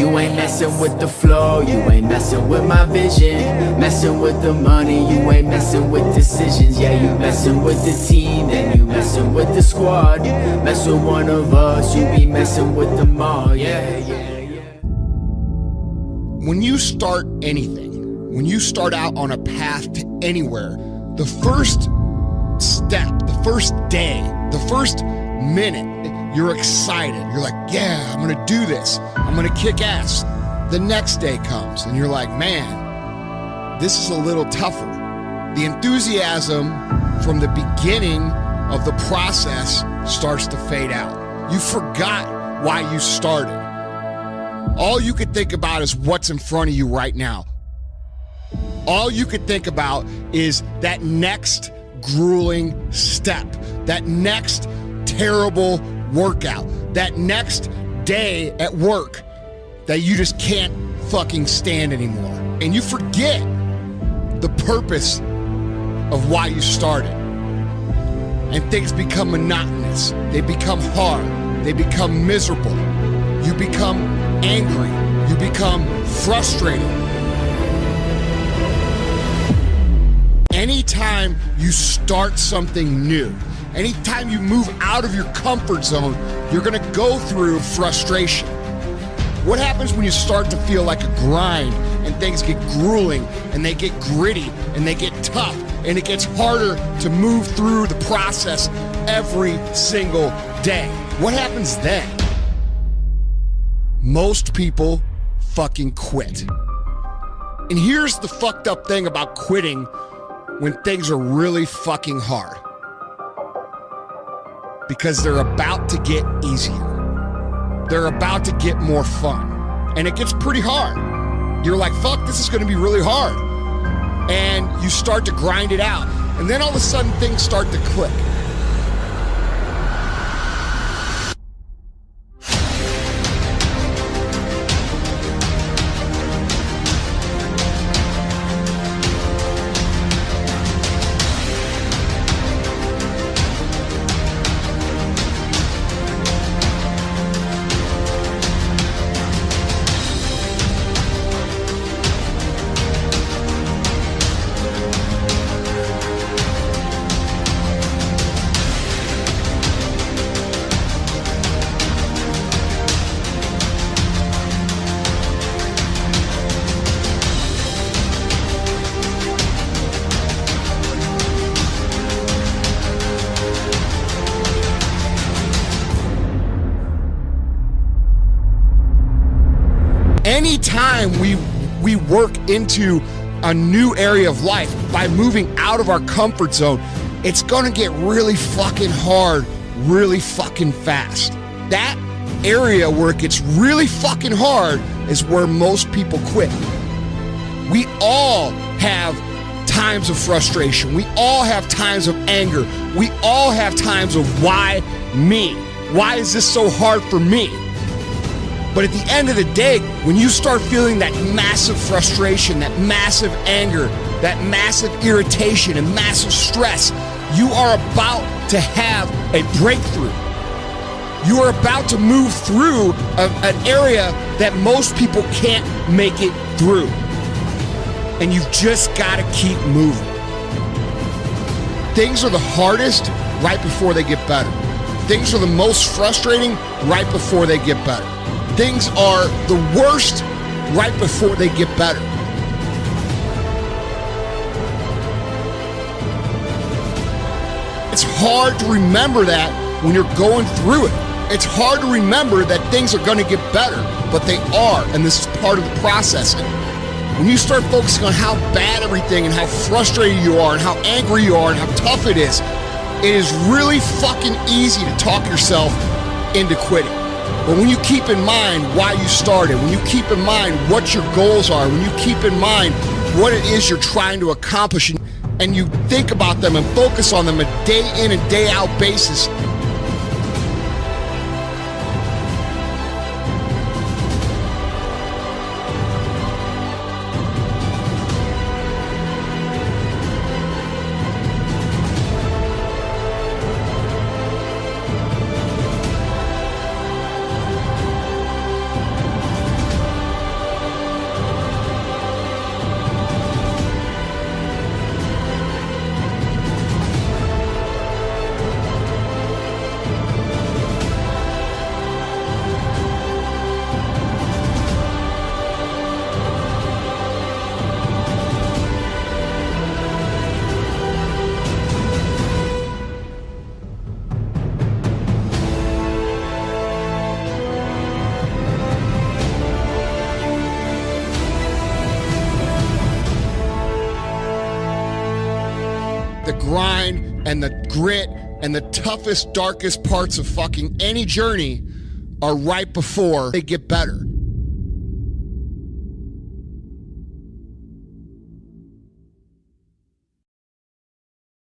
You ain't messing with the flow, you ain't messing with my vision. Messing with the money, you ain't messing with decisions. Yeah, you messing with the team, then you messing with the squad. Mess with one of us, you be messing with them all. Yeah, yeah, yeah. When you start anything, when you start out on a path to anywhere, the first step, the first day, the first minute, you're excited. You're like, yeah, I'm gonna do this. I'm gonna kick ass. The next day comes and you're like, man, this is a little tougher. The enthusiasm from the beginning of the process starts to fade out. You forgot why you started. All you could think about is what's in front of you right now. All you could think about is that next grueling step, that next terrible workout, that next day at work that you just can't fucking stand anymore. And you forget the purpose of why you started. And things become monotonous. They become hard. They become miserable. You become angry. You become frustrated. Anytime you start something new, anytime you move out of your comfort zone, you're gonna go through frustration. What happens when you start to feel like a grind and things get grueling and they get gritty and they get tough and it gets harder to move through the process every single day? What happens then? Most people fucking quit. And here's the fucked up thing about quitting when things are really fucking hard. Because they're about to get easier. They're about to get more fun. And it gets pretty hard. You're like, fuck, this is gonna be really hard. And you start to grind it out. And then all of a sudden things start to click. Anytime we work into a new area of life by moving out of our comfort zone, it's gonna get really fucking hard, really fucking fast. That area where it gets really fucking hard is where most people quit. We all have times of frustration. We all have times of anger. We all have times of why me? Why is this so hard for me? But at the end of the day, when you start feeling that massive frustration, that massive anger, that massive irritation and massive stress, you are about to have a breakthrough. You are about to move through an area that most people can't make it through. And you've just got to keep moving. Things are the hardest right before they get better. Things are the most frustrating right before they get better. Things are the worst right before they get better. It's hard to remember that when you're going through it. It's hard to remember that things are going to get better, but they are, and this is part of the process. When you start focusing on how bad everything and how frustrated you are and how angry you are and how tough it is really fucking easy to talk yourself into quitting. But when you keep in mind why you started, when you keep in mind what your goals are, when you keep in mind what it is you're trying to accomplish, and you think about them and focus on them a day in and day out basis, grind and the grit and the toughest, darkest parts of fucking any journey are right before they get better.